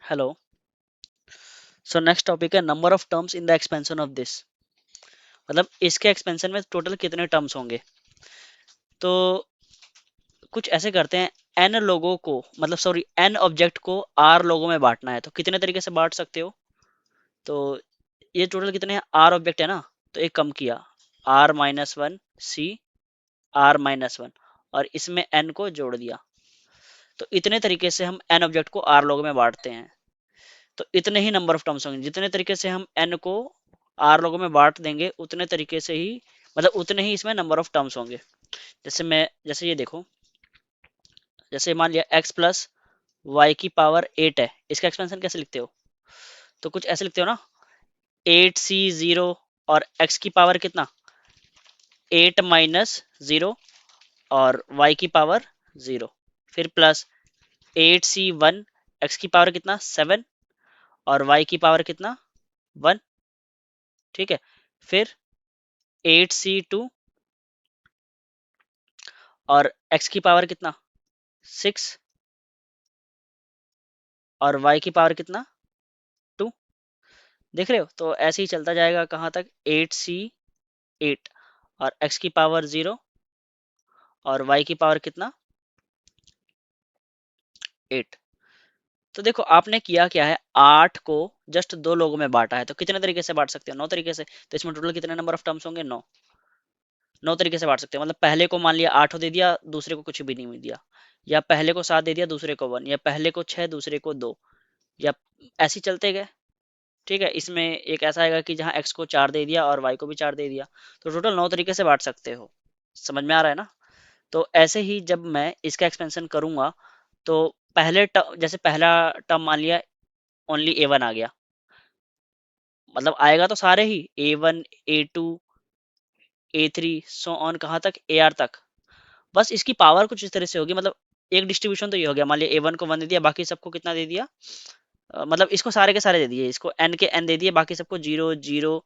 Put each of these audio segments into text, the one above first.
Hello. So next topic है number of terms in the expansion of this. मतलब इसके expansion में total कितने टर्म्स होंगे। तो कुछ ऐसे करते हैं, एन लोगों को, मतलब सॉरी एन ऑब्जेक्ट को आर लोगों में बांटना है, तो कितने तरीके से बांट सकते हो। तो ये टोटल कितने हैं, आर ऑब्जेक्ट है ना। तो एक कम किया, R-1 सी R-1 और इसमें एन को जोड़ दिया। तो इतने तरीके से हम एन ऑब्जेक्ट को आर लोगों में बांटते हैं। तो इतने ही नंबर ऑफ टर्म्स होंगे, जितने तरीके से हम एन को आर लोगों में बांट देंगे उतने तरीके से ही, मतलब उतने ही इसमें नंबर ऑफ टर्म्स होंगे। जैसे ये देखो, जैसे मान लिया x प्लस वाई की पावर 8 है, इसका एक्सपेंशन कैसे लिखते हो। तो कुछ ऐसे लिखते हो ना, 8C0 और x की पावर कितना, 8 - 0 और y की पावर 0, फिर प्लस 8C1, x की पावर कितना 7 और y की पावर कितना 1। ठीक है, फिर 8C2 और x की पावर कितना 6 और y की पावर कितना 2। देख रहे हो, तो ऐसे ही चलता जाएगा कहाँ तक, 8C8 और x की पावर 0 और y की पावर कितना 8। तो देखो आपने किया क्या है, 8 को जस्ट दो लोगों में बांटा है, तो कितने तरीके से बांट सकते हो, 9 तरीके से। तो इसमें टोटल कितने नंबर ऑफ टर्म्स होंगे, 9। 9 तरीके से बांट सकते हो, मतलब पहले को मान लिया 8 दे दिया, दूसरे को कुछ भी नहीं दिया, या पहले को 7 दे दिया, दूसरे को 1, या पहले को 6 दूसरे को 2, या ऐसे ही चलते गए। ठीक है, इसमें एक ऐसा आएगा कि जहाँ x को 4 दे दिया और y को भी 4 दे दिया। तो टोटल 9 तरीके से बांट सकते हो। समझ में आ रहा है ना। तो ऐसे ही जब मैं इसका एक्सपेंशन करूंगा, तो पहले टर्म, जैसे पहला टर्म मान लिया ओनली A1 आ गया, मतलब आएगा तो सारे ही A1 A2 A3 so on कहाँ तक AR तक। बस इसकी पावर कुछ इस तरह से होगी, मतलब एक डिस्ट्रीब्यूशन तो ये हो गया, मान लिया A1 को 1 दे दिया, बाकी सबको कितना दे दिया, मतलब इसको सारे के सारे दे दिए, इसको n के n दे दिए, बाकी सबको 0 0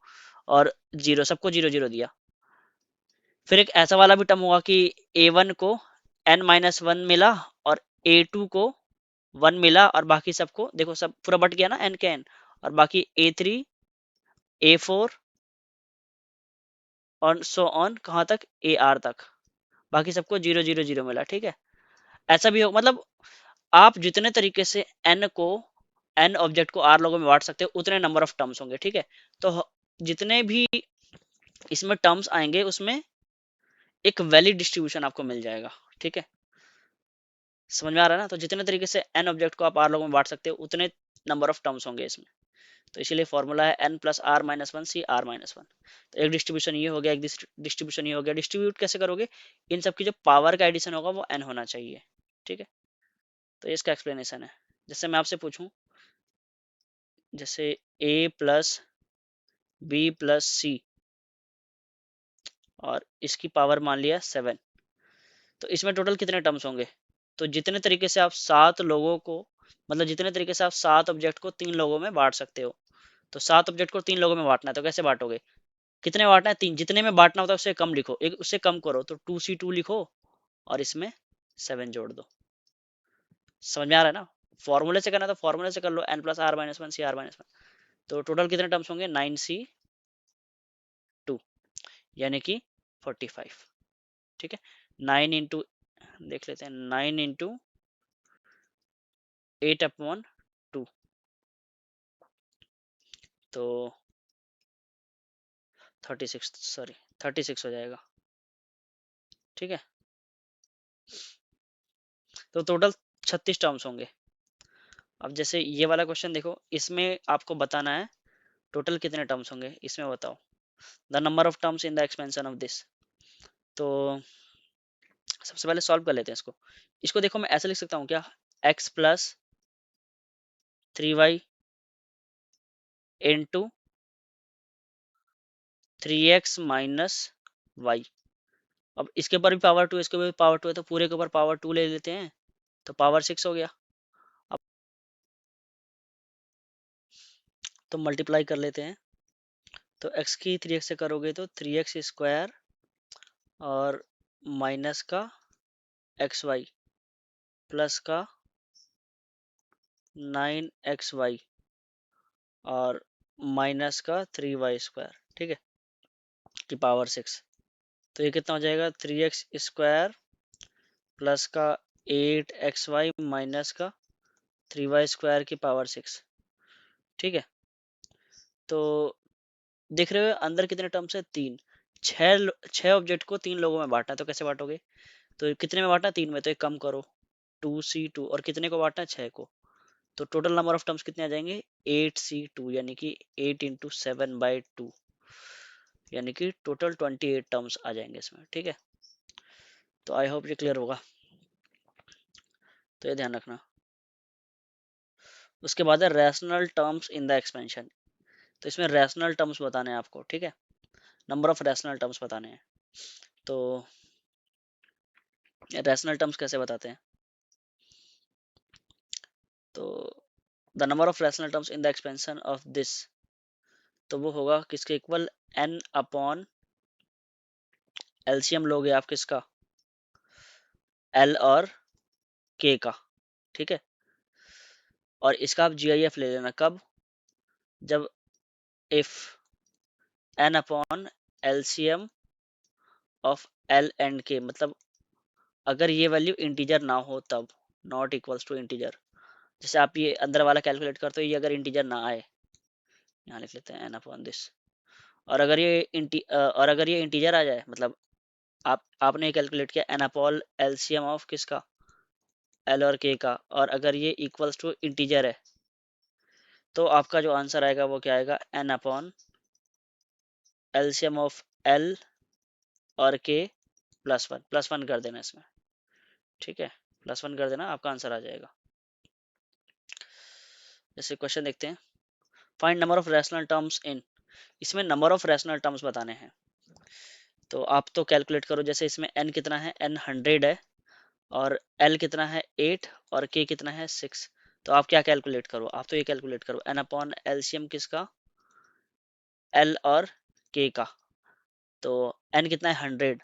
और 0, सबको 0 0 दिया। फिर एक ऐसा वाला भी टर्म होगा कि A1 को n-1 मिला और A2 को 1 मिला और बाकी सबको देखो सब पूरा बट गया ना n के n, और बाकी A3 A4 और सो ऑन कहाँ तक AR तक, बाकी सबको 0 0 0 मिला। ठीक है, ऐसा भी हो, मतलब आप जितने तरीके से n को n ऑब्जेक्ट को r लोगों में बांट सकते हो उतने नंबर ऑफ टर्म्स होंगे। ठीक है, तो जितने भी इसमें टर्म्स आएंगे उसमें एक वैलिड डिस्ट्रीब्यूशन आपको मिल जाएगा। ठीक है, समझ में आ रहा है ना। तो जितने तरीके से n ऑब्जेक्ट को आप r लोगों में बांट सकते हो उतने नंबर ऑफ टर्म्स होंगे इसमें। तो इसीलिए फॉर्मूला है n+r-1 सी r-1। तो एक डिस्ट्रीब्यूशन ये हो गया, एक डिस्ट्रीब्यूशन ये हो गया। डिस्ट्रीब्यूट कैसे करोगे, इन सब की जो पावर का एडिशन होगा वो n होना चाहिए। ठीक है, तो ये इसका एक्सप्लेनेशन है। जैसे मैं आपसे पूछूं, जैसे a+b+c और इसकी पावर मान लिया 7, तो इसमें टोटल कितने टर्म्स होंगे। तो जितने तरीके से आप 7 लोगों को, मतलब जितने तरीके से आप 7 ऑब्जेक्ट को 3 लोगों में बांट सकते हो, तो 7 ऑब्जेक्ट को 3 लोगों में बांटना है, तो कैसे बांटोगे, कितने बांटना है, 3। जितने में बांटना होता है उससे कम लिखो, एक उससे कम करो, तो 2C2 लिखो और इसमें 7 जोड़ दो। समझ में आ रहा है ना। फॉर्मूले से करना तो फॉर्मूले से कर लो, n+r-1 सी r-1। तो टोटल कितने टर्म्स होंगे, 9C2 यानी कि 45। ठीक है, 9 इंटू, देख लेते हैं, 9 इंटू 8/2, तो 36, सॉरी 36 हो जाएगा। ठीक है, तो टोटल 36 टर्म्स होंगे। अब जैसे ये वाला क्वेश्चन देखो, इसमें आपको बताना है टोटल कितने टर्म्स होंगे, इसमें बताओ the number of terms in the expansion of this. तो सबसे पहले सॉल्व कर लेते हैं इसको। इसको देखो मैं ऐसे लिख सकता हूँ क्या, x+3y इंटू 3x - y। अब इसके ऊपर भी पावर 2, इसके ऊपर भी पावर 2 है, तो पूरे के ऊपर पावर 2 ले लेते हैं, तो पावर 6 हो गया। अब तो मल्टीप्लाई कर लेते हैं, तो x की 3x से करोगे तो 3x² और माइनस का xy प्लस का 9xy और माइनस का 3y², ठीक है, की पावर 6। तो ये कितना हो जाएगा, 3x² प्लस का 8xy माइनस का 3y² की पावर 6, ठीक है। तो देख रहे हो अंदर कितने टर्म्स है, 3। छह ऑब्जेक्ट को 3 लोगों में बांटना है, तो कैसे बांटोगे, तो कितने में बांटना, 3 में, तो एक कम करो 2c2, और कितने को बांटना है, 6 को। तो टोटल नंबर ऑफ टर्म्स कितने आ जाएंगे, 8c2, यानी कि 8 इंटू 7/2, यानी कि टोटल 28 टर्म्स आ जाएंगे इसमें, ठीक है। तो आई होप ये क्लियर होगा, तो ये ध्यान रखना। उसके बाद है rational terms in the expansion. तो इसमें रैशनल टर्म्स बताने हैं आपको, ठीक है, नंबर ऑफ रैशनल टर्म्स बताने हैं। तो रैशनल टर्म्स कैसे बताते हैं, तो the number of rational terms in the expansion of this, तो वो होगा किसके इक्वल, n अपॉन एलसीएम लोगे आप किसका, l और k का, ठीक है। और इसका आप जीआईएफ ले लेना कब, जब if n upon LCM of l and k, मतलब अगर ये वैल्यू इंटीजर ना हो तब, नॉट इक्वल्स टू इंटीजर। जैसे आप ये अंदर वाला कैलकुलेट करते हो, ये अगर इंटीजर ना आए, यहाँ लिख लेते हैं n अपॉन दिस, और अगर ये इंटीजर आ जाए, मतलब आपने कैलकुलेट किया n अपॉन एलसीएम ऑफ किसका, l और k का, और अगर ये इक्वल्स टू इंटीजर है, तो आपका जो आंसर आएगा वो क्या आएगा, n upon LCM of l और k +1 कर देना इसमें, ठीक है, +1 कर देना, आपका आंसर आ जाएगा। जैसे क्वेश्चन देखते हैं, find number of rational terms in, इसमें नंबर ऑफ रैशनल टर्म्स बताने हैं। तो आप तो कैलकुलेट करो, जैसे इसमें n कितना है, n 100 है, और l कितना है 8, और k कितना है 6। तो आप क्या कैलकुलेट करो, आप तो ये कैलकुलेट करो n अपॉन एलसीएम किसका, l और k का। तो n कितना है 100,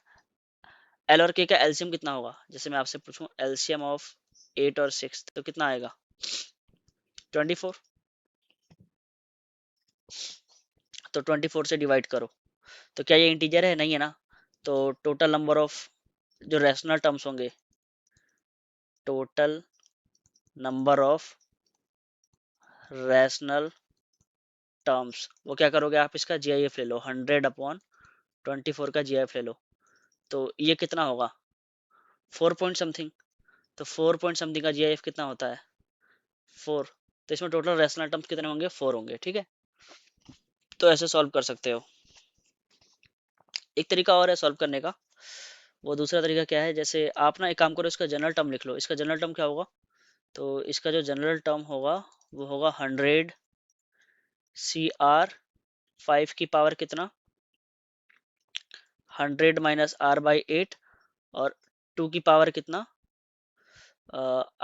l और k का एलसीएम कितना होगा, जैसे मैं आपसे पूछूं एलसीएम ऑफ 8 और 6, तो कितना आएगा, 24। तो 24 से डिवाइड करो, तो क्या ये इंटीजर है, नहीं है ना। तो टोटल नंबर ऑफ जो रैशनल टर्म्स होंगे, total number of rational terms, वो क्या करोगे आप, इसका जीआईएफ ले लो, 100/24 का जीआईएफ ले लो। तो ये कितना होगा, 4 पॉइंट समथिंग। तो 4 पॉइंट समथिंग का जीआईएफ कितना होता है, 4। तो इसमें टोटल रैशनल टर्म्स कितने होंगे, 4 होंगे, ठीक है। तो ऐसे सॉल्व कर सकते हो। एक तरीका और है सॉल्व करने का, वो दूसरा तरीका क्या है, जैसे आप ना एक काम करो, इसका जनरल टर्म लिख लो। इसका जनरल टर्म क्या होगा, तो इसका जो जनरल टर्म होगा वो होगा 100 CR5 की पावर कितना, 100 - R/8, और 2 की पावर कितना,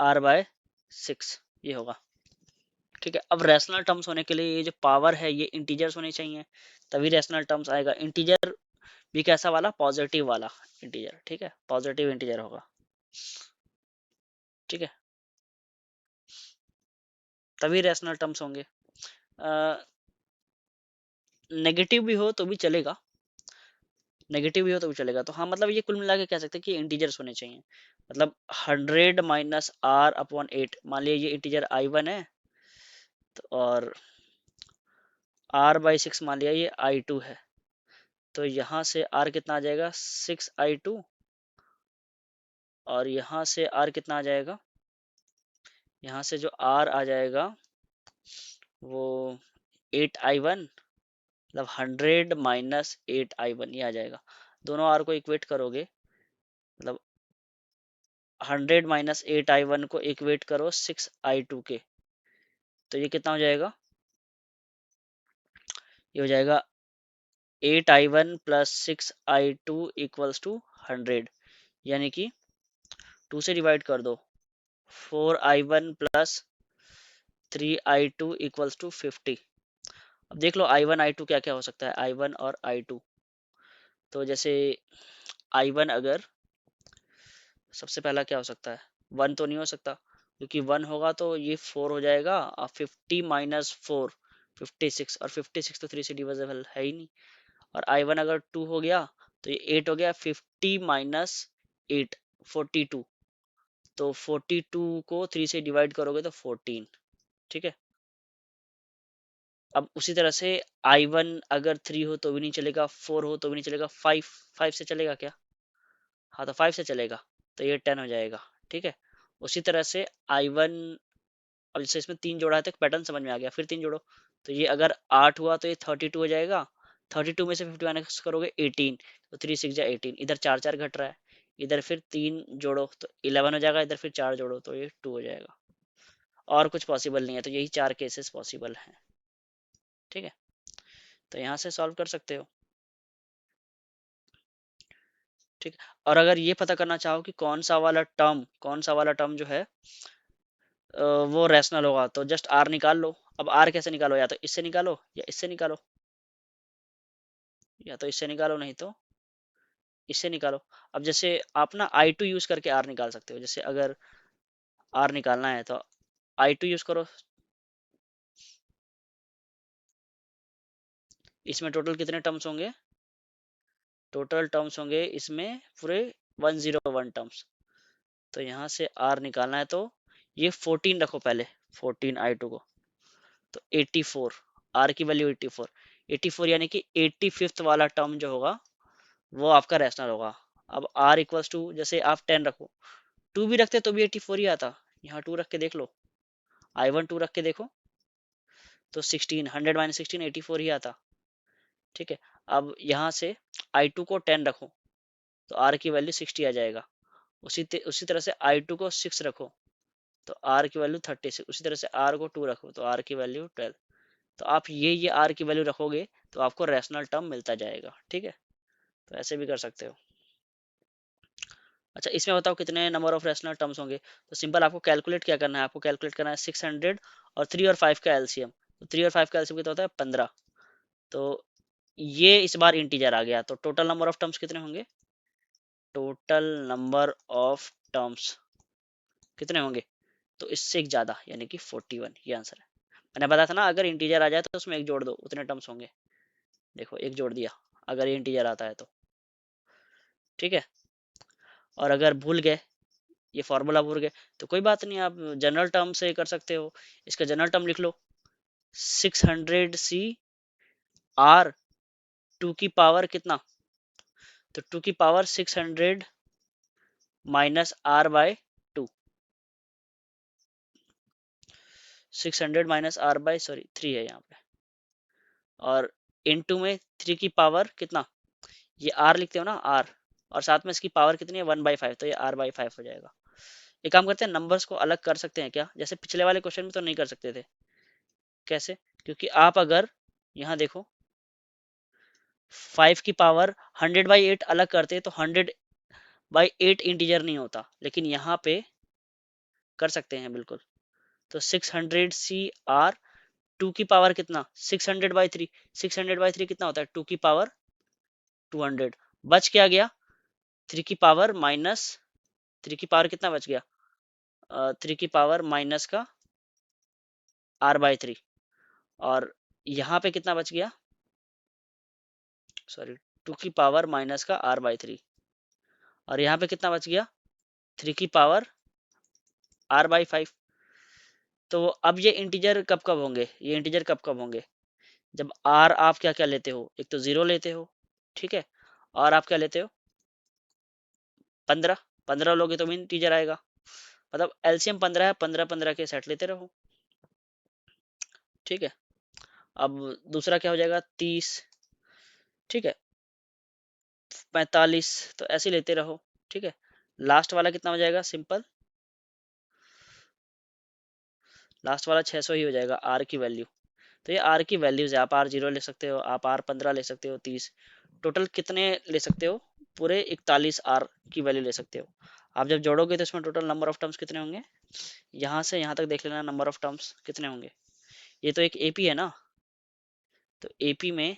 R/6, ये होगा, ठीक है। अब रैशनल टर्म्स होने के लिए ये जो पावर है ये इंटीजर्स होने चाहिए, तभी रैशनल टर्म्स आएगा। इंटीजर भी कैसा वाला, पॉजिटिव वाला इंटीजर, ठीक है, पॉजिटिव इंटीजर होगा, ठीक है, तभी रैशनल टर्म्स होंगे। नेगेटिव भी हो तो भी चलेगा, नेगेटिव भी हो तो भी चलेगा। तो हाँ, मतलब ये कुल मिला के कह सकते हैं कि इंटीजर्स होने चाहिए। मतलब 100 - R/8, मान लिया ये इंटीजर I1 है, तो और R/6 मान लिया ये I2 है। तो यहाँ से R कितना आ जाएगा, 6I2, और यहाँ से R कितना आ जाएगा, यहाँ से जो R आ जाएगा वो 8I1, मतलब 100 - 8I1, ये आ जाएगा। दोनों R को इक्वेट करोगे, मतलब 100 - 8I1 को इक्वेट करो 6I2 के, तो ये कितना हो जाएगा, ये हो जाएगा 8I1 + 6I2 = 100, यानी कि 2 से डिवाइड कर दो, 4I1 + 3I2 = 50। अब देख लो I1 I2 क्या क्या हो सकता है, I1 और I2। तो जैसे I1 अगर, सबसे पहला क्या हो सकता है, 1 तो नहीं हो सकता, क्योंकि 1 होगा तो ये 4 हो जाएगा, और 50 - 4 56, और 56 तो 3 से डिविजिबल है ही नहीं। और I1 अगर 2 हो गया तो ये 8 हो गया, 50 - 8 42, तो 42 को 3 से डिवाइड करोगे तो 14। ठीक है। अब उसी तरह से I1 अगर 3 हो तो भी नहीं चलेगा, 4 हो तो भी नहीं चलेगा, 5 5 से चलेगा क्या? हाँ, तो 5 से चलेगा, तो ये 10 हो जाएगा। ठीक है। उसी तरह से I1, अब जैसे इसमें 3 जोड़ा है तो पैटर्न समझ में आ गया, फिर 3 जोड़ो, तो ये अगर 8 हुआ तो ये 32 हो जाएगा, 32 में से 50 माइनस करोगे 18, तो 3 6 जा 18, इधर 4 4 घट रहा है, इधर फिर 3 जोड़ो तो 11 हो जाएगा, इधर फिर 4 जोड़ो तो ये 2 हो जाएगा। और कुछ पॉसिबल नहीं है, तो यही 4 केसेस पॉसिबल हैं। ठीक है, तो यहाँ से सॉल्व कर सकते हो। ठीक। और अगर ये पता करना चाहो कि कौन सा वाला टर्म जो है वो रैशनल होगा, तो जस्ट आर निकाल लो। अब आर कैसे निकालो, या तो इससे निकालो या इससे निकालो, या तो इससे निकालो नहीं तो इससे निकालो। अब जैसे आप ना I2 यूज करके आर निकाल सकते हो, जैसे अगर आर निकालना है तो I2 यूज करो। इसमें टोटल कितने टर्म्स होंगे? टोटल टर्म्स होंगे इसमें पूरे 101 टर्म्स। तो यहाँ से आर निकालना है तो ये 14 रखो पहले, 14 I2 को, तो 84, आर की वैल्यू 84, 84 यानी कि 85th वाला टर्म जो होगा वो आपका रैशनल होगा। अब आर इक्वल्स टू, जैसे आप 10 रखो, 2 भी रखते तो भी 84 ही आता, यहाँ 2 रख के देख लो, I1 2 रख के देखो तो 16, 100 - 16 84 ही आता। ठीक है। अब यहाँ से I2 को 10 रखो तो R की वैल्यू 60 आ जाएगा। उसी तरह से I2 को 6 रखो तो R की वैल्यू 36, उसी तरह से R को 2 रखो तो R की वैल्यू 12। तो आप ये R की वैल्यू रखोगे तो आपको रैशनल टर्म मिलता जाएगा। ठीक है, तो ऐसे भी कर सकते हो। अच्छा, इसमें बताओ कितने नंबर ऑफ रैशनल टर्म्स होंगे। तो सिंपल आपको कैलकुलेट क्या करना है, आपको कैलकुलेट करना है 600 और 3 और 5 का एलसीएम। तो 3 और 5 का एलसीएम कितना होता है? 15। तो ये इस बार इंटीजर आ गया, तो टोटल नंबर ऑफ टर्म्स कितने होंगे? टोटल नंबर ऑफ टर्म्स कितने होंगे? तो इससे एक ज्यादा, यानी कि 41, ये आंसर है। मैंने बताया था ना, अगर इंटीजर आ जाए तो उसमें एक जोड़ दो, उतने टर्म्स होंगे। देखो, एक जोड़ दिया अगर ये इंटीजर आता है तो। ठीक है। और अगर भूल गए, ये फॉर्मूला भूल गए, तो कोई बात नहीं, आप जनरल टर्म से कर सकते हो। इसका जनरल टर्म लिख लो, 600 C R 2 की पावर कितना? तो 2 की power 600 minus R by 2, 600 minus R by, sorry 3 है यहाँ पे, और इनटू में 3 की पावर कितना? ये R लिखते हो ना, R, और साथ में इसकी पावर कितनी है? 1/5, तो ये R/5 हो जाएगा। एक काम करते हैं, नंबर्स को अलग कर सकते हैं क्या? जैसे पिछले वाले क्वेश्चन में तो नहीं कर सकते थे। कैसे? क्योंकि आप अगर यहाँ देखो, 5 की पावर 100/8 अलग करते तो 100/8 इंटीजर नहीं होता, लेकिन यहाँ पे कर सकते हैं बिल्कुल। तो 600 CR 2 की पावर कितना? 600/3, 600/3 कितना होता है? 2 की पावर 200। बच क्या गया? 3 की पावर माइनस, 3 की पावर कितना बच गया? 3 की पावर माइनस का R/3, और यहाँ पे कितना बच गया? सॉरी, 2 की पावर माइनस का R/3, और यहाँ पे कितना बच गया? 3 की पावर R/5। तो अब ये इंटीजर कब कब होंगे? ये इंटीजर कब कब होंगे? जब R आप क्या क्या लेते हो? एक तो 0 लेते हो, ठीक है, और आप क्या लेते हो? 15, 15 लोगे तो भी इंटीजर आएगा। मतलब एलसीएम 15 है, 15 15 के सेट लेते रहो। ठीक है। अब दूसरा क्या हो जाएगा? 30, ठीक है, 45, तो ऐसे लेते रहो। ठीक है। लास्ट वाला कितना हो जाएगा? सिंपल, लास्ट वाला 600 ही हो जाएगा आर की वैल्यू। तो ये आर की वैल्यूज है, आप R0 ले सकते हो, आप R15 ले सकते हो, 30, टोटल कितने ले सकते हो? पूरे 41 आर की वैल्यू ले सकते हो। आप जब जोड़ोगे तो इसमें टोटल नंबर ऑफ टर्म्स कितने होंगे? यहाँ से यहाँ तक देख लेना, नंबर ऑफ टर्म्स कितने होंगे। ये तो एक एपी है ना, तो एपी में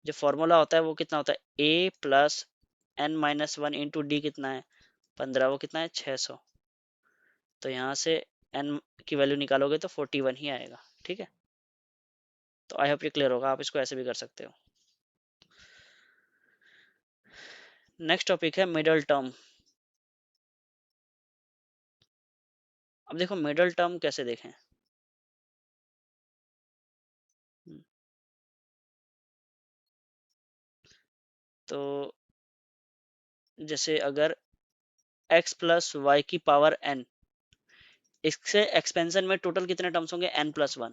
जो फॉर्मूला होता है वो कितना होता है? A+N - 1 इंटू डी कितना है? 15, वो कितना है? 600। तो यहाँ से n की वैल्यू निकालोगे तो 41 ही आएगा। ठीक है, तो आई होप ये क्लियर होगा, आप इसको ऐसे भी कर सकते हो। नेक्स्ट टॉपिक है मिडल टर्म। अब देखो मिडल टर्म कैसे देखें। तो जैसे अगर x प्लस वाई की पावर n, इससे एक्सपेंशन में टोटल कितने टर्म्स होंगे, n+1,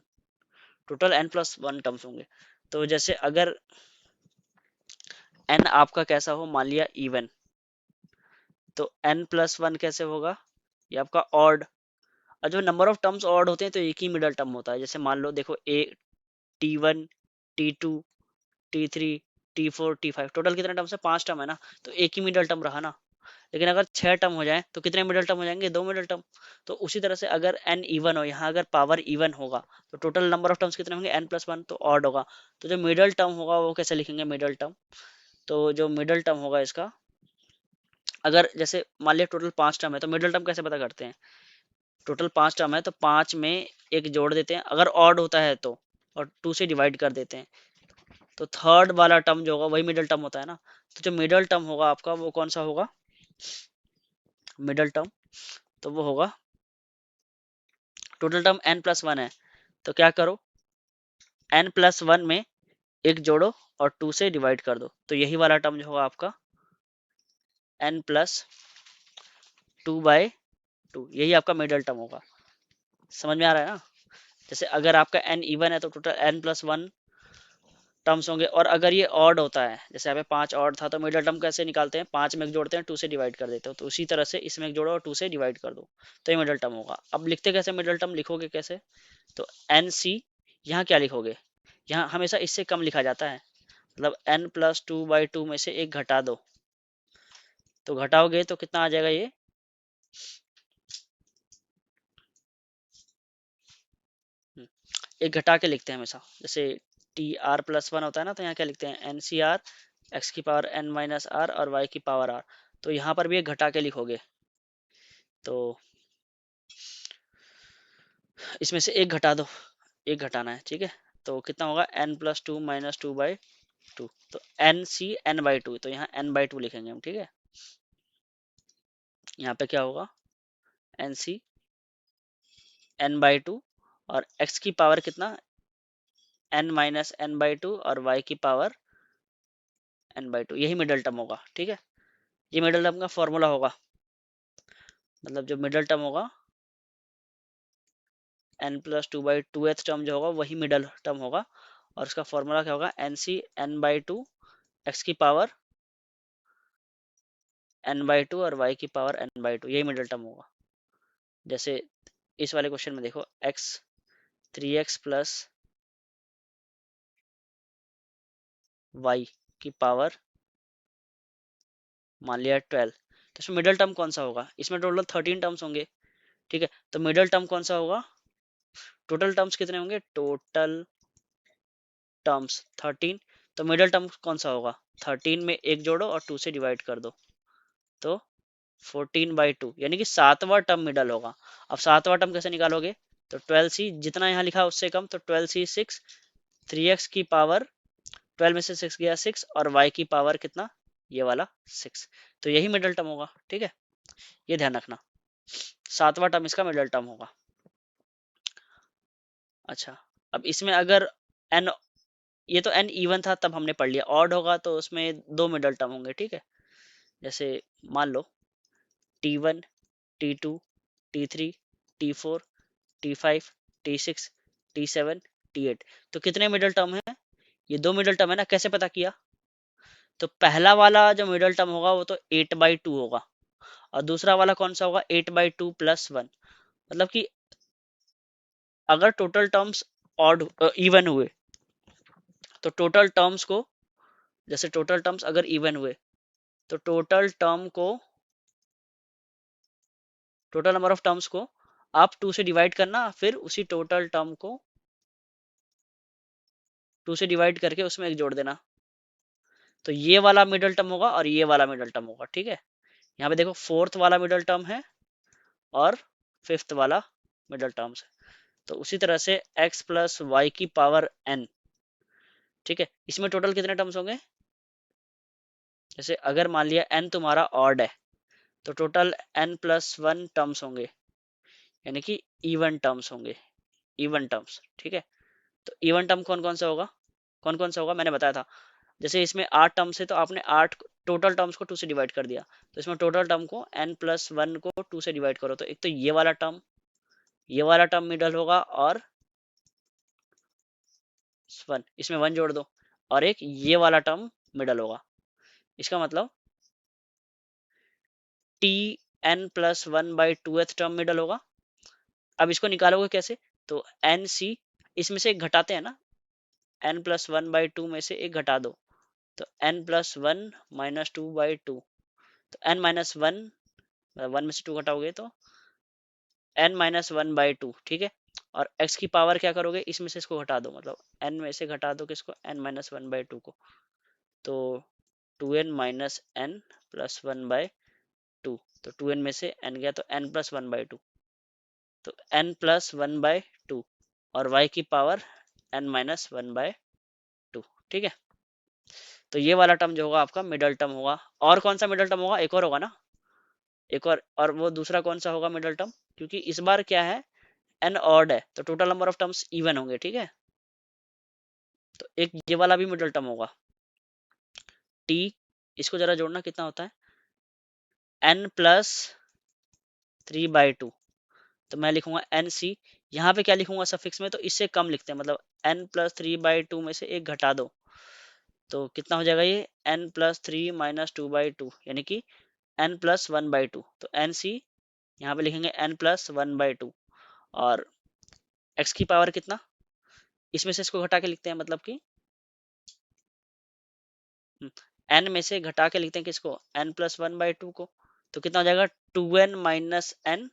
टोटल n+1 टर्म्स होंगे। तो जैसे अगर n आपका कैसा हो, मान लिया इवन, तो n+1 कैसे होगा, ये आपका ऑड। और जो नंबर ऑफ टर्म्स ऑड होते हैं तो एक ही मिडल टर्म होता है। जैसे मान लो देखो t1 t2 t3 t4 t5, total कितने टर्म्स है, 5 टर्म है ना, तो एक ही मिडल टर्म रहा ना। लेकिन अगर 6 टर्म हो जाए तो कितने मिडल टर्म हो जाएंगे, 2 मिडल टर्म। तो उसी तरह से अगर n इवन हो, यहाँ अगर पावर इवन होगा तो टोटल नंबर ऑफ टर्म्स कितने होंगे, n+1, तो ऑड होगा। तो जो मिडल टर्म होगा वो कैसे लिखेंगे, मिडल टर्म। तो जो मिडल टर्म होगा इसका, अगर जैसे मान लिया टोटल 5 टर्म है तो मिडल टर्म कैसे पता करते हैं, टोटल 5 टर्म है तो 5 में एक जोड़ देते हैं, अगर ऑड होता है तो, और 2 से डिवाइड कर देते हैं, तो थर्ड वाला टर्म जो होगा वही मिडल टर्म होता है ना। तो जो मिडल टर्म होगा आपका वो कौन सा होगा, मिडल टर्म, तो वो होगा, टोटल टर्म n+1 है, तो क्या करो, n+1 में एक जोड़ो और 2 से डिवाइड कर दो, तो यही वाला टर्म जो होगा आपका n+2/2, यही आपका मिडल टर्म होगा। समझ में आ रहा है ना। जैसे अगर आपका n इवन है तो टोटल n+1 टर्म्स होंगे, और अगर ये ऑड होता है, जैसे यहाँ पे 5 ऑड था, तो मिडल टर्म कैसे निकालते हैं, 5 में एक जोड़ते हैं, 2 से डिवाइड कर देते हो, तो उसी तरह से इसमें एक जोड़ो और 2 से डिवाइड कर दो, तो ये मिडल टर्म होगा। अब लिखते कैसे, मिडल टर्म लिखोगे कैसे, तो एन सी, यहाँ क्या लिखोगे, यहाँ हमेशा इससे कम लिखा जाता है, मतलब n+2/2 में से एक घटा दो, तो घटाओगे तो कितना आ जाएगा ये, एक घटा के लिखते हैं हमेशा। जैसे TR+1 होता है ना, तो यहाँ क्या लिखते हैं, NCR x⁻n−r और y⁻r, तो यहाँ पर भी एक घटा के लिखोगे, तो इसमें से एक घटा दो, एक घटाना है, ठीक है। तो कितना होगा, n+2 - 2/2, तो NC n/2, तो यहाँ n/2 लिखेंगे हम, ठीक है। यहाँ पे क्या होगा, NC n/2, और x की पावर कितना, n-n/2 और y की पावर n/2, यही मिडल टर्म होगा, ठीक है। ये मिडल टर्म का फॉर्मूला होगा, मतलब जो मिडल टर्म होगा n+2/2th टर्म जो होगा वही मिडल टर्म होगा, और उसका फॉर्मूला क्या होगा, NC n/2, x की पावर n/2 और y की पावर n/2, यही मिडल टर्म होगा। जैसे इस वाले क्वेश्चन में देखो, x 3x प्लस y की पावर मान लिया 12, तो इसमें मिडल टर्म कौन सा होगा, इसमें टोटल 13 टर्म्स होंगे, ठीक है। तो मिडल टर्म कौन सा होगा, टोटल टर्म्स कितने होंगे, टोटल टर्म्स 13, तो मिडल टर्म कौन सा होगा, 13 में एक जोड़ो और 2 से डिवाइड कर दो, तो 14/2, यानी कि 7वां टर्म मिडल होगा। अब 7वां टर्म कैसे निकालोगे, तो 12c, जितना यहाँ लिखा उससे कम, तो 12c 6, 3x की पावर 12 में से 6 गया 6, और y की पावर कितना, ये वाला 6, तो यही मिडल टर्म होगा, ठीक है। ये ध्यान रखना, 7वां टर्म इसका मिडल टर्म होगा। अच्छा, अब इसमें अगर n, ये तो n इवन था तब हमने पढ़ लिया, ऑड होगा तो उसमें 2 मिडल टर्म होंगे, ठीक है। जैसे मान लो t1 t2 t3 t4 t5 t6 t7 t8, तो कितने मिडल टर्म है, ये 2 मिडल टर्म है ना, कैसे पता किया, तो पहला वाला जो मिडल टर्म होगा वो तो 8/2 होगा, और दूसरा वाला कौन सा होगा, 8/2 + 1, मतलब कि अगर टोटल टर्म्स ऑड इवन हुए, तो टोटल टर्म्स को, जैसे टोटल टर्म्स अगर इवन हुए, तो टोटल टर्म को, टोटल नंबर ऑफ टर्म्स को आप 2 से डिवाइड करना, फिर उसी टोटल टर्म को 2 से डिवाइड करके उसमें एक जोड़ देना, तो ये वाला मिडल टर्म होगा और ये वाला मिडल टर्म होगा, ठीक है। यहाँ पे देखो फोर्थ वाला मिडल टर्म है और फिफ्थ वाला मिडल टर्म्स है। तो उसी तरह से x प्लस वाई की पावर n, ठीक है, इसमें टोटल कितने टर्म्स होंगे? जैसे अगर मान लिया n तुम्हारा ऑड है तो total n plus one terms होंगे, यानी कि इवन टर्म्स होंगे, इवन टर्म्स, ठीक है। तो इवन टर्म कौन कौन सा होगा, कौन कौन सा होगा, मैंने बताया था। जैसे इसमें 8 टर्म्स है तो आपने 8 टोटल टर्म्स को 2 से डिवाइड कर दिया, तो इसमें टोटल टर्म को n प्लस वन को 2 से डिवाइड करो, तो एक तो ये वाला टर्म, ये वाला टर्म मिडल होगा, और वन, इसमें वन जोड़ दो, और एक ये वाला टर्म मिडल होगा। इसका मतलब T n plus one by two th term middle होगा। अब इसको निकालोगे कैसे, तो एन सी, इसमें से एक घटाते हैं ना, n plus one by two में से एक घटा दो, तो n plus one minus two by two, तो एन माइनस वन, वन में से टू घटाओगे तो n minus one by two, ठीक है। और एक्स की पावर क्या करोगे, इसमें से इसको घटा दो, मतलब एन में से घटा दो किसको, n minus one by two को, तो two n minus n plus one by two, तो टू एन में से एन गया तो n plus one by two, तो n plus one by two, और वाई की power n minus one by two, ठीक है। तो ये वाला टर्म जो होगा आपका मिडल टर्म होगा। और कौन सा मिडल टर्म होगा, एक और होगा ना, एक और वो दूसरा कौन सा होगा मिडल टर्म, क्योंकि इस बार क्या है, एन ऑड है तो total number of terms even होंगे, ठीक है। तो एक ये वाला भी मिडल टर्म होगा टी, इसको जरा जोड़ना कितना होता है, n plus three by two, तो मैं लिखूंगा एन सी, यहाँ पे क्या लिखूंगा सफिक्स में, तो इससे कम लिखते हैं, मतलब n plus three by two में से एक घटा दो, तो कितना हो जाएगा ये, n plus three minus two by two, यानी कि n plus one by two, तो एन सी यहाँ पे लिखेंगे n plus one by two, और एक्स की पावर कितना, इसमें से इसको घटा के लिखते हैं, मतलब कि एन में से घटा के लिखते हैं किसको, n plus one by two को, तो कितना हो जाएगा, two n minus n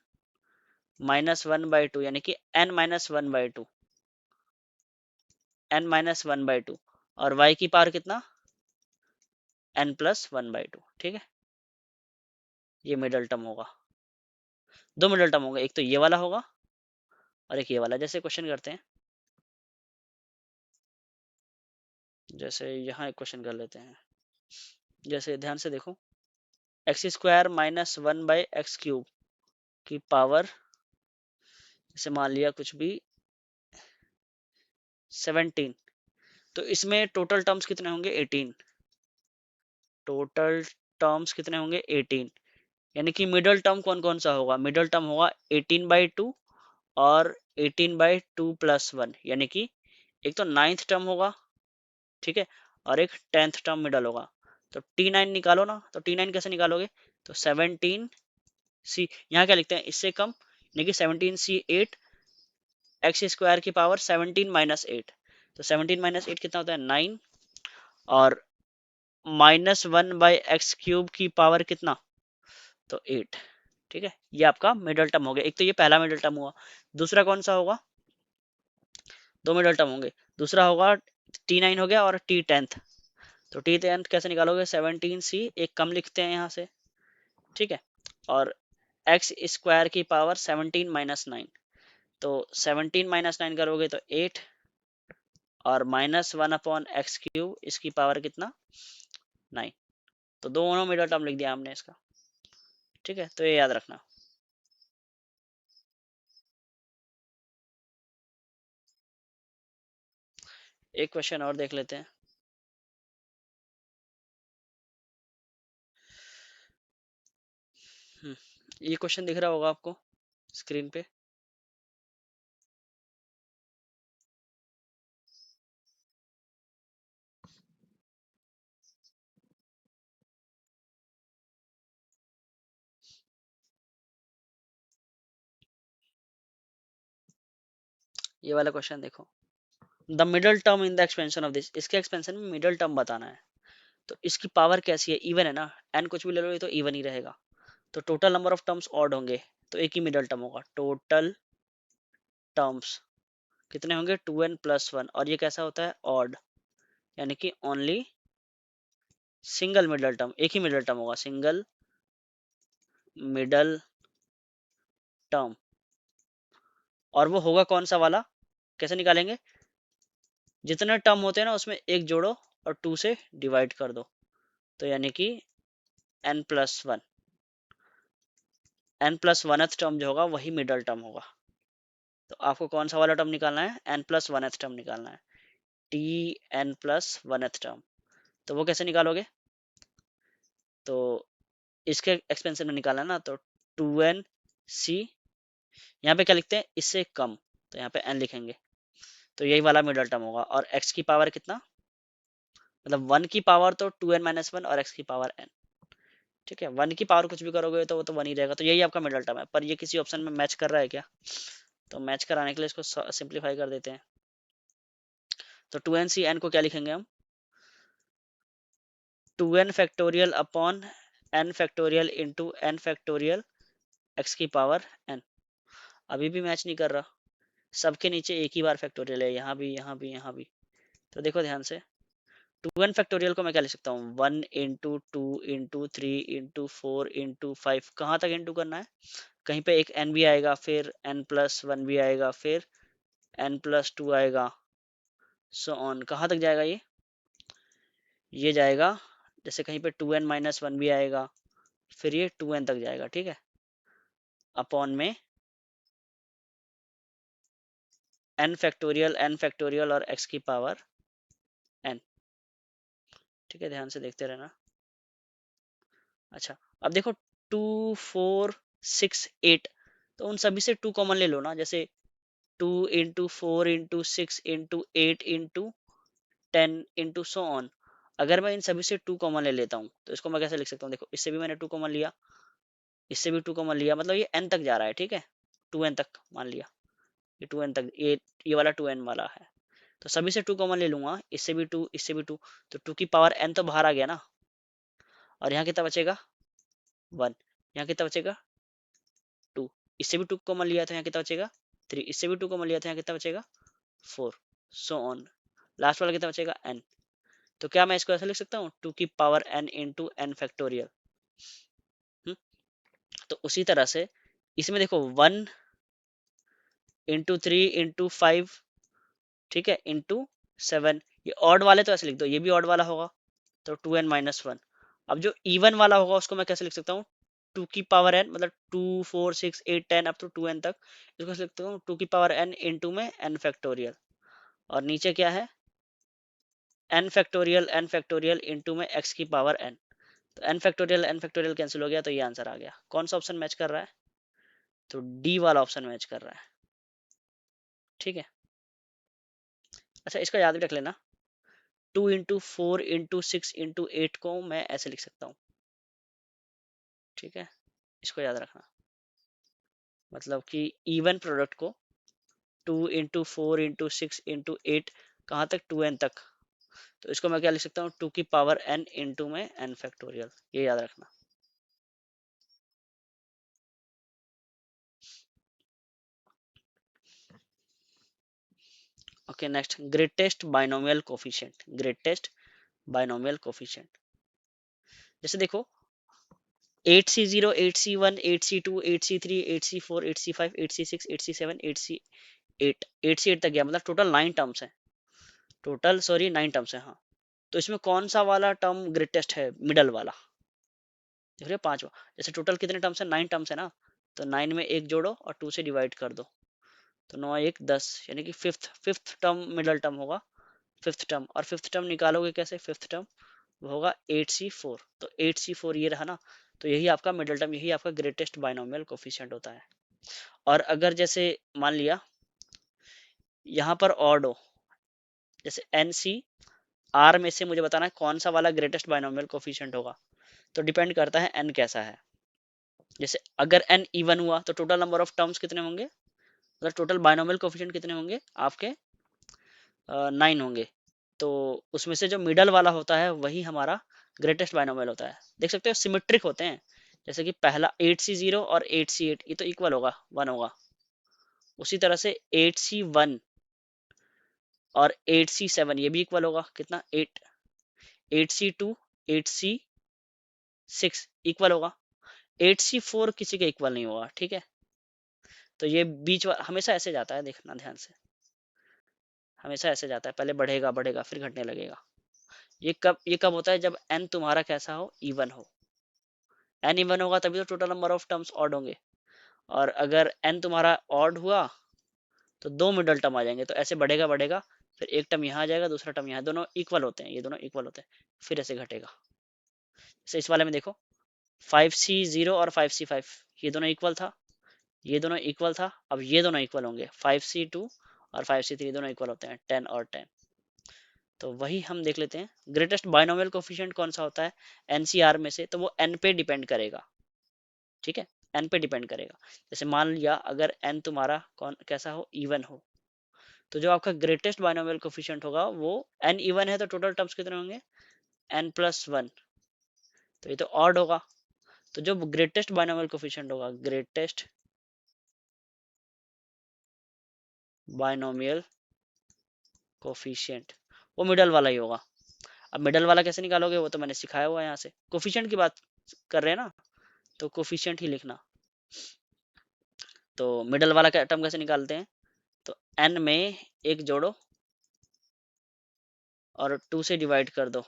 minus one by two, यानी कि n minus one by two, n minus one by two, और वाई की पावर कितना, n plus one by two, ठीक है। ये मिडल टर्म होगा, दो मिडल टर्म होंगे, एक तो ये वाला होगा और एक ये वाला। जैसे क्वेश्चन करते हैं, जैसे यहाँ एक क्वेश्चन कर लेते हैं, जैसे ध्यान से देखो, x square minus one by x cube की पावर, जैसे मान लिया कुछ भी 17, तो इसमें टोटल टर्म्स कितने होंगे, 18, टोटल टर्म्स कितने होंगे 18, यानी कि मिडल टर्म कौन कौन सा होगा, मिडल टर्म होगा 18 बाई टू और 18 बाई टू प्लस वन, यानी कि एक तो नाइन्थ टर्म होगा, ठीक है, और एक टेंथ टर्म मिडल होगा। तो टी नाइन निकालो ना, तो टी नाइन कैसे निकालोगे, तो 17 सी, यहाँ क्या लिखते हैं इससे कम, यानी कि 17 सी एट, एक्स स्क्वायर की पावर 17 माइनस एट, तो 17 माइनस एट कितना होता है 9, और minus one by x cube की पावर कितना, तो 8, ठीक है। ये आपका मिडल टर्म हो गया, एक तो ये पहला मिडल टर्म हुआ। दूसरा कौन सा होगा, दो मिडल टर्म होंगे, दूसरा होगा टी नाइन हो गया और टी टेंथ, तो टी टेंथ कैसे निकालोगे, 17 सी, एक कम लिखते हैं यहाँ से, ठीक है, और एक्स स्क्वायर की पावर 17 माइनस नाइन, तो 17 माइनस नाइन करोगे तो 8, और minus one upon x cube, इसकी पावर कितना 9, तो दोनों मिडल टर्म लिख दिया हमने इसका, ठीक है। तो ये याद रखना। एक क्वेश्चन और देख लेते हैं। ये क्वेश्चन दिख रहा होगा आपको स्क्रीन पे, ये वाला क्वेश्चन देखो, the middle term in the expansion of this, इसके एक्सपेंशन में मिडल टर्म बताना है, तो इसकी पावर कैसी है, इवन है ना, एन कुछ भी ले लो ये तो इवन ही रहेगा, तो total number of terms odd होंगे, तो एक ही मिडल टर्म होगा, टोटल टर्म्स कितने होंगे, टू एन प्लस वन, और ये कैसा होता है ऑड, यानी कि ओनली सिंगल मिडल टर्म, एक ही मिडल टर्म होगा, सिंगल मिडल टर्म, और वो होगा कौन सा वाला, कैसे निकालेंगे, जितने टर्म होते हैं ना उसमें एक जोड़ो और 2 से डिवाइड कर दो, तो यानी कि n+1, n+1th टर्म जो होगा वही मिडल टर्म होगा। तो आपको कौन सा वाला टर्म निकालना है, n+1th टर्म निकालना है, टी n+1th टर्म। तो वो कैसे निकालोगे, तो इसके एक्सपेंशन में निकालना है ना, तो 2n c, यहाँ पे क्या लिखते हैं, इससे कम, तो यहाँ पे n लिखेंगे, तो यही वाला मिडल टर्म होगा। और x की पावर कितना, मतलब 1 की पावर तो 2n-1 और x की पावर n, ठीक है, 1 की पावर कुछ भी करोगे तो वो तो 1 ही रहेगा, तो यही आपका मिडल टर्म है। पर ये किसी ऑप्शन में मैच कर रहा है क्या, तो मैच कराने के लिए इसको सिंप्लीफाई कर देते हैं। तो 2n को क्या लिखेंगे हम, 2n factorial upon n factorial into n factorial x की पावर n। अभी भी मैच नहीं कर रहा, सबके नीचे एक ही बार फैक्टोरियल है, यहाँ भी यहाँ भी यहाँ भी। तो देखो ध्यान से, 2n फैक्टोरियल को मैं क्या लिख सकता हूँ, 1 इंटू 2 इंटू 3 इंटू 4 इंटू 5, कहाँ तक इंटू करना है, कहीं पे एक n भी आएगा, फिर n+1 भी आएगा, फिर n+2 आएगा, सो ऑन, कहाँ तक जाएगा ये जाएगा, जैसे कहीं पे 2n-1 भी आएगा, फिर ये 2n तक जाएगा, ठीक है, अपॉन में n फैक्टोरियल और x की पावर n, ठीक है, ध्यान से देखते रहना। अच्छा, अब देखो 2 4 6 8, तो उन सभी से 2 कॉमन ले लो ना, जैसे 2 into 4 into 6 into 8 into 10 into so on. अगर मैं इन सभी से 2 कॉमन ले लेता हूँ तो इसको मैं कैसे लिख सकता हूँ, देखो इससे भी मैंने 2 कॉमन लिया, इससे भी 2 कॉमन लिया, मतलब ये n तक जा रहा है, ठीक है, 2n तक मान लिया, ये 2n तक, ये वाला 2n वाला है, तो सभी से 2 कॉमन ले लूंगा, इससे भी 2 इससे भी 2, तो 2 की पावर n तो बाहर आ गया ना, और यहाँ कितना बचेगा 1, यहाँ कितना बचेगा 2, इससे भी 2 कॉमन लिया तो यहाँ कितना बचेगा 3, इससे भी 2 कॉमन लिया तो यहाँ कितना बचेगा 4, सो ऑन, लास्ट वाला कितना बचेगा n। तो क्या मैं इसको ऐसा लिख सकता हूँ, 2 की power n into n factorial. तो उसी तरह से इसमें देखो 1 इंटू 3 इंटू 5, ठीक है, इंटू 7, ये ऑड वाले तो ऐसे लिख दो, ये भी ऑड वाला होगा, तो 2n-1। अब जो इवन वाला होगा उसको मैं कैसे लिख सकता हूँ, 2 की पावर n, मतलब 2 4 6 8 10 अप टू 2n तक, इसको कैसे लिखता हूँ, 2 की पावर n इंटू में n फैक्टोरियल, और नीचे क्या है n फैक्टोरियल इंटू में x की पावर n। तो n फैक्टोरियल कैंसिल हो गया, तो ये आंसर आ गया। कौन सा ऑप्शन मैच कर रहा है, तो डी वाला ऑप्शन मैच कर रहा है, ठीक है। अच्छा, इसका याद भी रख लेना, 2 इंटू 4 इंटू 6 इंटू 8 को मैं ऐसे लिख सकता हूँ, ठीक है, इसको याद रखना, मतलब कि इवन प्रोडक्ट को 2 इंटू 4 इंटू 6 इंटू 8, कहाँ तक 2n तक, तो इसको मैं क्या लिख सकता हूँ, 2 की पावर n इंटू में n फैक्टोरियल, ये याद रखना। Okay, next, greatest binomial coefficient, greatest binomial coefficient, जैसे देखो 8c0 8c1 8c2 8c3 8c4 8c5 8c6 8c7 8c8, 8c8 तक गया, मतलब टोटल 9 टर्म्स है, टोटल सॉरी 9 टर्म्स है, हाँ। तो इसमें कौन सा वाला टर्म ग्रेटेस्ट है, मिडल वाला, देख रहे हो, पांचवा, जैसे टोटल कितने टर्म्स है, 9 टर्म्स है ना, तो 9 में एक जोड़ो और 2 से डिवाइड कर दो, तो 9 1 10, यानी कि fifth fifth term middle term होगा, फिफ्थ टर्म, और फिफ्थ टर्म निकालोगे कैसे, फिफ्थ टर्म वो होगा 8c4, तो 8c4 ये रहा ना, तो यही आपका मिडल टर्म, यही आपका ग्रेटेस्ट बाइनोमियल कोफिशिएंट होता है। और अगर जैसे मान लिया यहाँ पर ऑड हो, जैसे NC R में से मुझे बताना है कौन सा वाला ग्रेटेस्ट बाइनोमियल कोफिशिएंट होगा, तो डिपेंड करता है n कैसा है। जैसे अगर n इवन हुआ तो टोटल नंबर ऑफ टर्म्स कितने होंगे, मतलब टोटल बाइनोमियल कोफिशिएंट कितने होंगे आपके, 9 होंगे, तो उसमें से जो मिडल वाला होता है वही हमारा ग्रेटेस्ट बाइनोमियल होता है। देख सकते हो सिमेट्रिक होते हैं, जैसे कि पहला 8c0 और 8c8 ये तो इक्वल होगा, 1 होगा, उसी तरह से 8c1 और 8c7 ये भी इक्वल होगा, कितना 8, 8c2 8c6 इक्वल होगा, 8c4 किसी के इक्वल नहीं होगा, ठीक है। तो ये बीच हमेशा ऐसे जाता है, देखना ध्यान से, हमेशा ऐसे जाता है, पहले बढ़ेगा बढ़ेगा फिर घटने लगेगा। ये कब होता है, जब n तुम्हारा कैसा हो, इवन हो। n इवन होगा तभी तो total number of terms odd होंगे, और अगर n तुम्हारा ऑड हुआ तो दो मिडल टर्म आ जाएंगे, तो ऐसे बढ़ेगा बढ़ेगा, फिर एक टर्म यहाँ आ जाएगा, दूसरा टर्म यहाँ, दोनों इक्वल होते हैं, ये दोनों इक्वल होते हैं, फिर ऐसे घटेगा। जैसे इस वाले में देखो 5c0 और 5c5, ये दोनों इक्वल था, ये दोनों इक्वल था, अब ये दोनों इक्वल होंगे, 5c2 और 5c3 दोनों इक्वल होते हैं 10 और 10। तो वही हम देख लेते हैं, ग्रेटेस्ट बाइनोमियल कोफिशिएंट कौन सा होता है एनसीआर में से, तो वो n पे डिपेंड करेगा, ठीक है, n पे डिपेंड करेगा। जैसे मान लिया अगर n तुम्हारा कौन कैसा हो, इवन हो, तो जो आपका ग्रेटेस्ट बाइनोमियल कोफिशिएंट होगा वो n इवन है, तो टोटल टर्म्स कितने होंगे, n+1, तो ये तो ऑड होगा। तो जो ग्रेटेस्ट बाइनोमियल कोफिशिएंट होगा, ग्रेटेस्ट बाइनोमियल कोफिशिएंट, वो मिडल वाला ही होगा। अब मिडल वाला कैसे निकालोगे, वो तो मैंने सिखाया हुआ है, यहाँ से कोफिशिएंट की बात कर रहे हैं ना, तो कोफिशिएंट ही लिखना। तो मिडल वाला का टर्म कैसे निकालते हैं, तो n में एक जोड़ो और 2 से डिवाइड कर दो,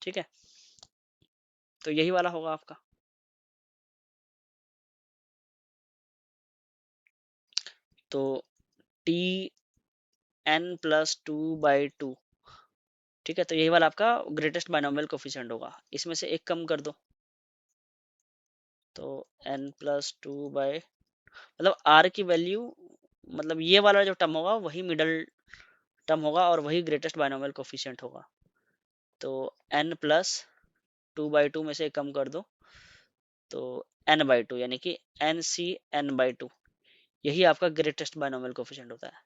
ठीक है, तो यही वाला होगा आपका। तो टी n+2/2, ठीक है, तो यही वाला आपका ग्रेटेस्ट बाइनोमियल कोफिशिएंट होगा, इसमें से एक कम कर दो, तो n+2 मतलब r की वैल्यू, मतलब ये वाला जो टर्म होगा वही मिडल टर्म होगा और वही ग्रेटेस्ट बाइनोमियल कोफिशिएंट होगा। तो n+2/2 में से कम कर दो, तो n/2 यानी कि nc(n/2), यही आपका ग्रेटेस्ट बाइनोमियल कोफिशिएंट होता है।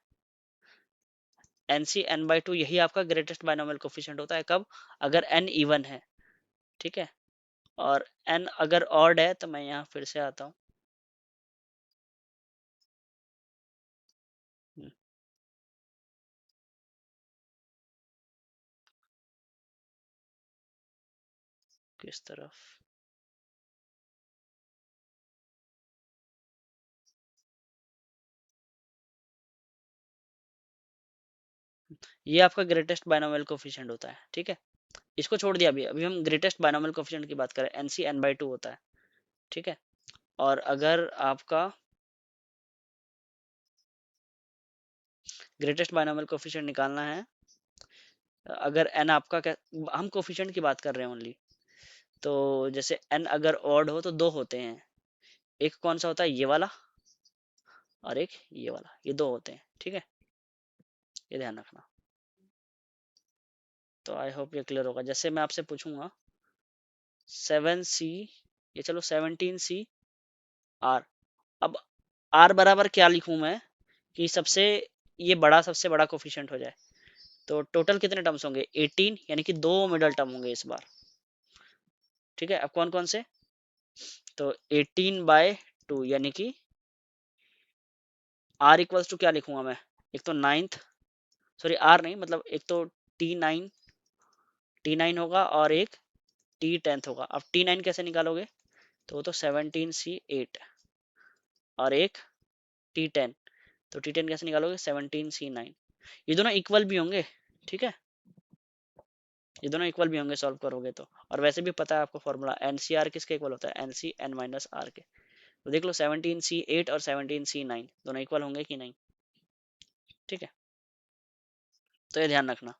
nc(n/2) यही आपका ग्रेटेस्ट बाइनोमियल कोफिशिएंट होता है, कब, अगर n इवन है, ठीक है, और n अगर ऑड है, तो मैं यहाँ फिर से आता हूँ, किस तरफ, ये आपका ग्रेटेस्ट बाइनोमियल कोफिशिएंट होता है, ठीक है, इसको छोड़ दिया, अभी अभी हम ग्रेटेस्ट बाइनोमियल कोफिशिएंट की बात करें, nc(n/2) होता है, ठीक है, और अगर आपका ग्रेटेस्ट बाइनोमियल कोफिशिएंट निकालना है, अगर n आपका हम कोफिशिएंट की बात कर रहे हैं ओनली, तो जैसे n अगर ऑड हो तो दो होते हैं, एक कौन सा होता है, ये वाला, और एक ये वाला, ये दो होते हैं, ठीक है, ये ध्यान रखना। तो आई होप ये क्लियर होगा। जैसे मैं आपसे पूछूंगा 7c, ये चलो 17c(r), अब r बराबर क्या लिखूं मैं कि सबसे ये बड़ा, सबसे बड़ा कोफिशिएंट हो जाए, तो टोटल कितने टर्म्स होंगे, 18, यानी कि दो मिडल टर्म होंगे इस बार, ठीक है। अब कौन कौन से, तो 18/2 यानी कि r इक्वल्स टू क्या लिखूंगा मैं, एक तो नाइन्थ, सॉरी r नहीं, मतलब एक तो T9 होगा और एक T10 होगा। अब T9 कैसे निकालोगे, तो वो तो 17c8, और एक T10, तो T10 कैसे निकालोगे, 17c9, ये दोनों इक्वल भी होंगे, ठीक है, ये दोनों इक्वल भी होंगे सॉल्व करोगे तो, और वैसे भी पता है आपको फॉर्मूला, एनसीआर किसके इक्वल होता है, NC(n-r) के, तो देख लो 17c8 और 17c9 दोनों इक्वल होंगे कि नहीं, ठीक है, तो ये ध्यान रखना।